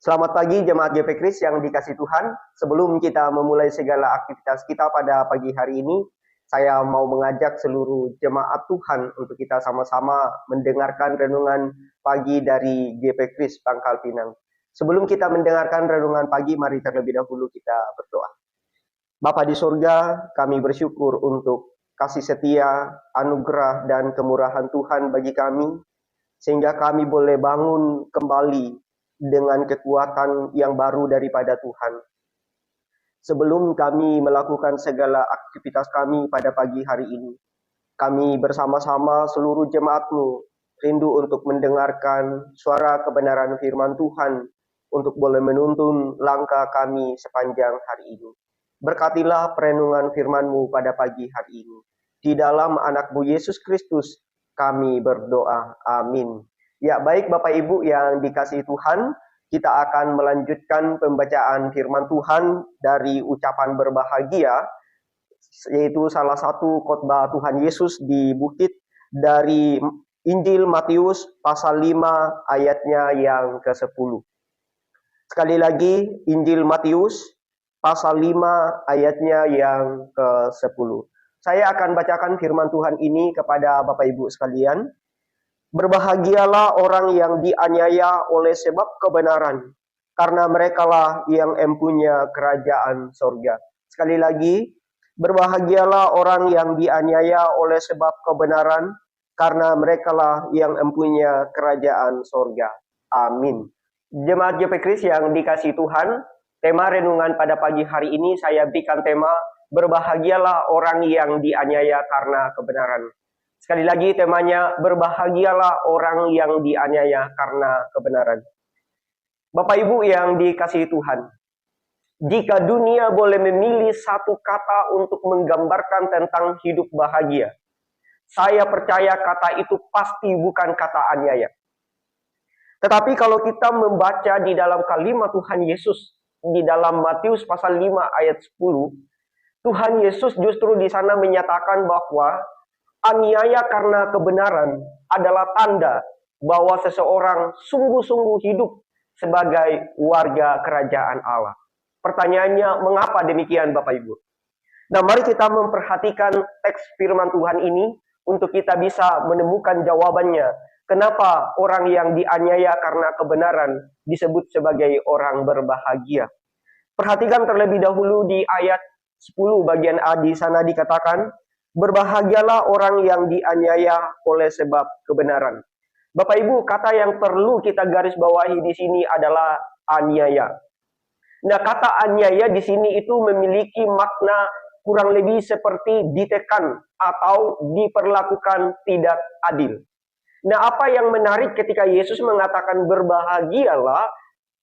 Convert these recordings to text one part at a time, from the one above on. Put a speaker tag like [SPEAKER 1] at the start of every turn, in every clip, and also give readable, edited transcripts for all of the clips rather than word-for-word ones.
[SPEAKER 1] Selamat pagi jemaat GP Kris yang dikasih Tuhan. Sebelum kita memulai segala aktivitas kita pada pagi hari ini, saya mau mengajak seluruh jemaat Tuhan untuk kita sama-sama mendengarkan renungan pagi dari GP Kris Pangkal Pinang. Sebelum kita mendengarkan renungan pagi, mari terlebih dahulu kita berdoa. Bapa di surga, kami bersyukur untuk kasih setia, anugerah, dan kemurahan Tuhan bagi kami, sehingga kami boleh bangun kembali dengan kekuatan yang baru daripada Tuhan. Sebelum kami melakukan segala aktivitas kami pada pagi hari ini, kami bersama-sama seluruh jemaat-Mu rindu untuk mendengarkan suara kebenaran firman Tuhan untuk boleh menuntun langkah kami sepanjang hari ini. Berkatilah perenungan firman-Mu pada pagi hari ini. Di dalam anak-Mu Yesus Kristus kami berdoa. Amin. Ya, baik Bapak Ibu yang dikasihi Tuhan, kita akan melanjutkan pembacaan firman Tuhan dari ucapan berbahagia, yaitu salah satu khotbah Tuhan Yesus di bukit dari Injil Matius pasal 5 ayatnya yang ke-10. Sekali lagi, Injil Matius pasal 5 ayatnya yang ke-10. Saya akan bacakan firman Tuhan ini kepada Bapak Ibu sekalian. Berbahagialah orang yang dianiaya oleh sebab kebenaran, karena merekalah yang empunya kerajaan sorga. Sekali lagi, berbahagialah orang yang dianiaya oleh sebab kebenaran, karena merekalah yang empunya kerajaan sorga. Amin. Jemaat GP Kris yang dikasihi Tuhan, tema renungan pada pagi hari ini saya berikan tema, berbahagialah orang yang dianiaya karena kebenaran. Sekali lagi temanya, berbahagialah orang yang dianiaya karena kebenaran. Bapak Ibu yang dikasihi Tuhan, jika dunia boleh memilih satu kata untuk menggambarkan tentang hidup bahagia, saya percaya kata itu pasti bukan kata aniaya. Tetapi kalau kita membaca di dalam kalimat Tuhan Yesus, di dalam Matius pasal 5 ayat 10, Tuhan Yesus justru di sana menyatakan bahwa aniaya karena kebenaran adalah tanda bahwa seseorang sungguh-sungguh hidup sebagai warga kerajaan Allah. Pertanyaannya, mengapa demikian Bapak Ibu? Nah, mari kita memperhatikan teks firman Tuhan ini untuk kita bisa menemukan jawabannya. Kenapa orang yang dianiaya karena kebenaran disebut sebagai orang berbahagia? Perhatikan terlebih dahulu di ayat 10 bagian A, di sana dikatakan, berbahagialah orang yang dianiaya oleh sebab kebenaran. Bapak Ibu, kata yang perlu kita garis bawahi di sini adalah aniaya. Nah, kata aniaya di sini itu memiliki makna kurang lebih seperti ditekan atau diperlakukan tidak adil. Nah, apa yang menarik ketika Yesus mengatakan berbahagialah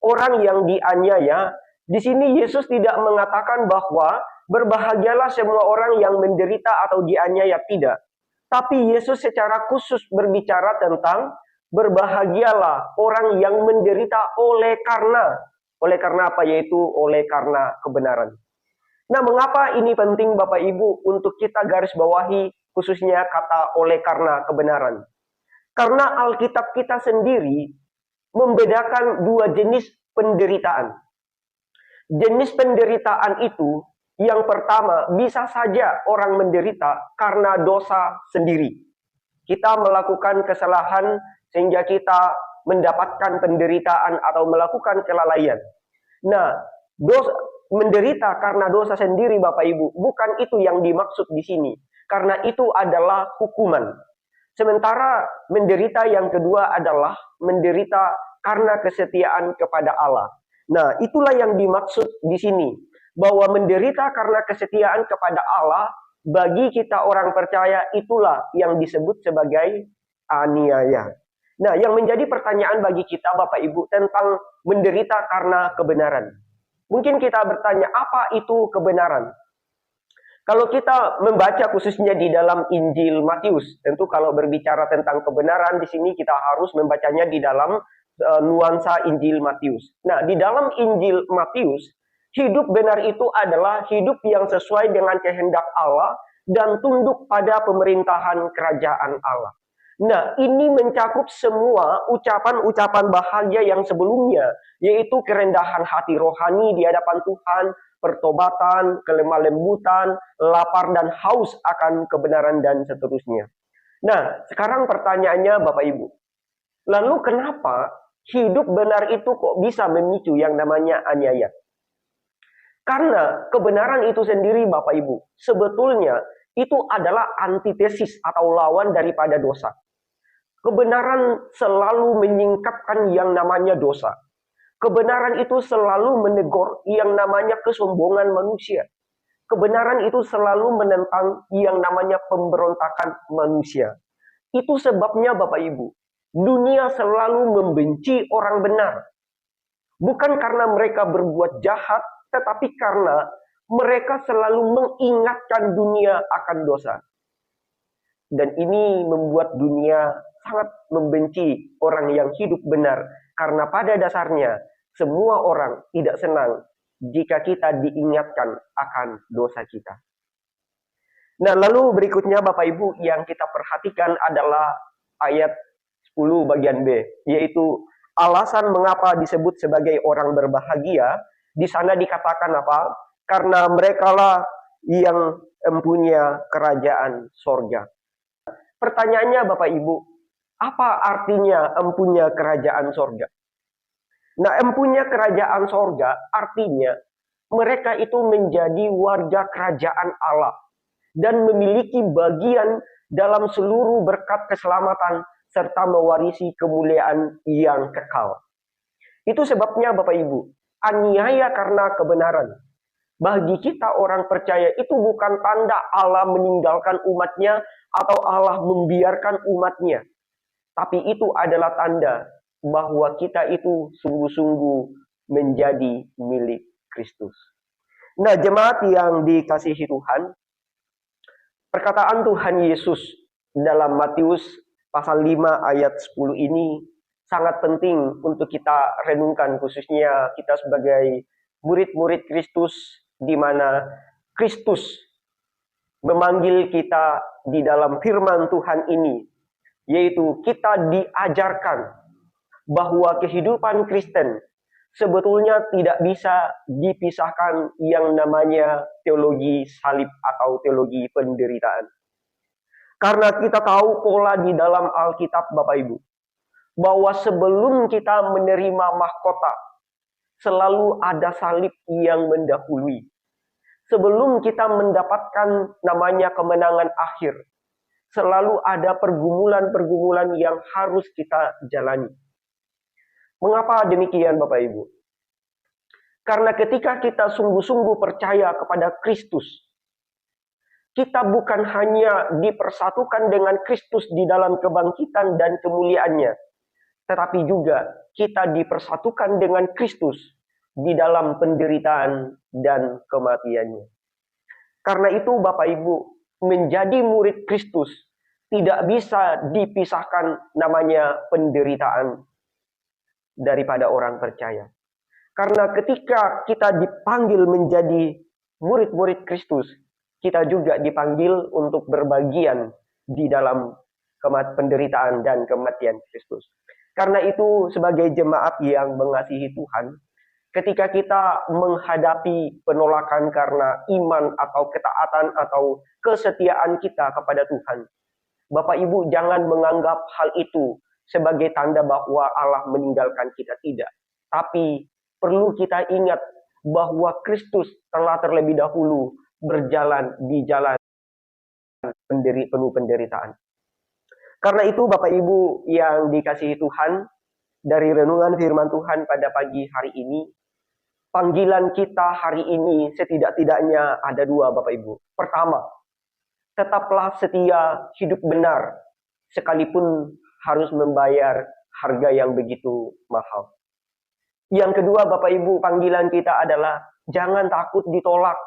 [SPEAKER 1] orang yang dianiaya, di sini Yesus tidak mengatakan bahwa berbahagialah semua orang yang menderita atau dianiaya, tidak. Tapi Yesus secara khusus berbicara tentang berbahagialah orang yang menderita oleh karena apa? Yaitu oleh karena kebenaran. Nah, mengapa ini penting Bapak Ibu untuk kita garis bawahi khususnya kata oleh karena kebenaran? Karena Alkitab kita sendiri membedakan dua jenis penderitaan. Jenis penderitaan itu, yang pertama, bisa saja orang menderita karena dosa sendiri. Kita melakukan kesalahan sehingga kita mendapatkan penderitaan atau melakukan kelalaian. Nah, menderita karena dosa sendiri Bapak Ibu, bukan itu yang dimaksud di sini. Karena itu adalah hukuman. Sementara menderita yang kedua adalah menderita karena kesetiaan kepada Allah. Nah, itulah yang dimaksud di sini. Bahwa menderita karena kesetiaan kepada Allah, bagi kita orang percaya itulah yang disebut sebagai aniaya. Nah, yang menjadi pertanyaan bagi kita Bapak Ibu tentang menderita karena kebenaran. Mungkin kita bertanya, apa itu kebenaran? Kalau kita membaca khususnya di dalam Injil Matius, tentu kalau berbicara tentang kebenaran di sini kita harus membacanya di dalam nuansa Injil Matius. Nah, di dalam Injil Matius, hidup benar itu adalah hidup yang sesuai dengan kehendak Allah dan tunduk pada pemerintahan kerajaan Allah. Nah, ini mencakup semua ucapan-ucapan bahagia yang sebelumnya, yaitu kerendahan hati rohani di hadapan Tuhan, pertobatan, kelemah lembutan, lapar dan haus akan kebenaran, dan seterusnya. Nah, sekarang pertanyaannya Bapak Ibu, lalu kenapa hidup benar itu kok bisa memicu yang namanya aniaya? Karena kebenaran itu sendiri Bapak Ibu, sebetulnya itu adalah antitesis atau lawan daripada dosa. Kebenaran selalu menyingkapkan yang namanya dosa. Kebenaran itu selalu menegur yang namanya kesombongan manusia. Kebenaran itu selalu menentang yang namanya pemberontakan manusia. Itu sebabnya Bapak Ibu, dunia selalu membenci orang benar. Bukan karena mereka berbuat jahat, tetapi karena mereka selalu mengingatkan dunia akan dosa. Dan ini membuat dunia sangat membenci orang yang hidup benar. Karena pada dasarnya, semua orang tidak senang jika kita diingatkan akan dosa kita. Nah, lalu berikutnya Bapak Ibu yang kita perhatikan adalah ayat 10 bagian B, yaitu alasan mengapa disebut sebagai orang berbahagia. Di sana dikatakan apa? Karena merekalah yang mempunyai kerajaan sorga. Pertanyaannya Bapak Ibu, apa artinya empunya kerajaan sorga? Nah, empunya kerajaan sorga artinya mereka itu menjadi warga kerajaan Allah dan memiliki bagian dalam seluruh berkat keselamatan serta mewarisi kemuliaan yang kekal. Itu sebabnya Bapak Ibu, aniaya karena kebenaran. Bagi kita orang percaya itu bukan tanda Allah meninggalkan umatnya atau Allah membiarkan umatnya. Tapi itu adalah tanda bahwa kita itu sungguh-sungguh menjadi milik Kristus. Nah, jemaat yang dikasihi Tuhan, perkataan Tuhan Yesus dalam Matius pasal 5 ayat 10 ini sangat penting untuk kita renungkan, khususnya kita sebagai murid-murid Kristus, di mana Kristus memanggil kita di dalam firman Tuhan ini, yaitu kita diajarkan bahwa kehidupan Kristen sebetulnya tidak bisa dipisahkan yang namanya teologi salib atau teologi penderitaan. Karena kita tahu pola di dalam Alkitab Bapak Ibu, bahwa sebelum kita menerima mahkota, selalu ada salib yang mendahului. Sebelum kita mendapatkan namanya kemenangan akhir, selalu ada pergumulan-pergumulan yang harus kita jalani. Mengapa demikian Bapak Ibu? Karena ketika kita sungguh-sungguh percaya kepada Kristus, kita bukan hanya dipersatukan dengan Kristus di dalam kebangkitan dan kemuliaannya, tetapi juga kita dipersatukan dengan Kristus di dalam penderitaan dan kematiannya. Karena itu Bapak Ibu, menjadi murid Kristus tidak bisa dipisahkan namanya penderitaan daripada orang percaya. Karena ketika kita dipanggil menjadi murid-murid Kristus, kita juga dipanggil untuk berbagian di dalam penderitaan dan kematian Kristus. Karena itu sebagai jemaat yang mengasihi Tuhan, ketika kita menghadapi penolakan karena iman atau ketaatan atau kesetiaan kita kepada Tuhan, Bapak Ibu jangan menganggap hal itu sebagai tanda bahwa Allah meninggalkan kita, tidak. Tapi perlu kita ingat bahwa Kristus telah terlebih dahulu berjalan di jalan penuh penderitaan. Karena itu Bapak Ibu yang dikasihi Tuhan, dari renungan firman Tuhan pada pagi hari ini, panggilan kita hari ini setidak-tidaknya ada dua Bapak Ibu. Pertama, tetaplah setia hidup benar, sekalipun harus membayar harga yang begitu mahal. Yang kedua Bapak Ibu, panggilan kita adalah jangan takut ditolak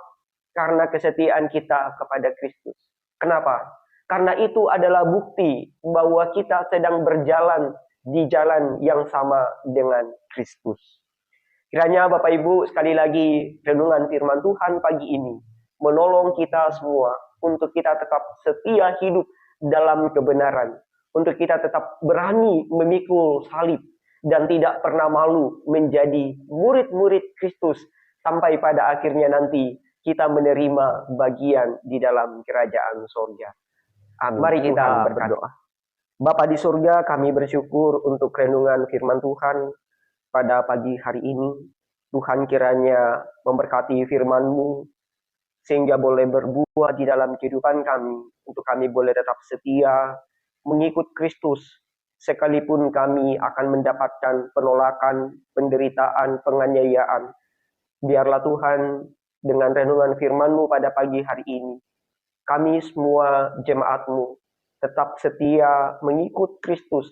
[SPEAKER 1] karena kesetiaan kita kepada Kristus. Kenapa? Karena itu adalah bukti bahwa kita sedang berjalan di jalan yang sama dengan Kristus. Kiranya Bapak Ibu sekali lagi renungan firman Tuhan pagi ini menolong kita semua untuk kita tetap setia hidup dalam kebenaran. untuk kita tetap berani memikul salib dan tidak pernah malu menjadi murid-murid Kristus sampai pada akhirnya nanti kita menerima bagian di dalam kerajaan surga. Amin. Mari kita berdoa. Bapa di surga, kami bersyukur untuk renungan firman Tuhan pada pagi hari ini. Tuhan kiranya memberkati firman-Mu sehingga boleh berbuah di dalam kehidupan kami, untuk kami boleh tetap setia mengikut Kristus, sekalipun kami akan mendapatkan penolakan, penderitaan, penganiayaan. Biarlah Tuhan, dengan renungan firman-Mu pada pagi hari ini, kami semua jemaat-Mu tetap setia mengikut Kristus,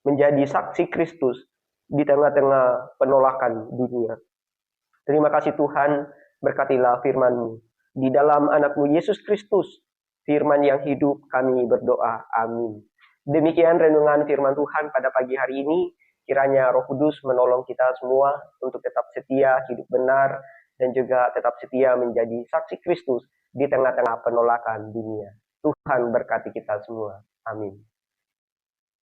[SPEAKER 1] menjadi saksi Kristus di tengah-tengah penolakan dunia. Terima kasih Tuhan, berkatilah firman-Mu. Di dalam anak-Mu Yesus Kristus, firman yang hidup, kami berdoa. Amin. Demikian renungan firman Tuhan pada pagi hari ini. Kiranya Roh Kudus menolong kita semua untuk tetap setia, hidup benar, dan juga tetap setia menjadi saksi Kristus di tengah-tengah penolakan dunia. Tuhan berkati kita semua. Amin.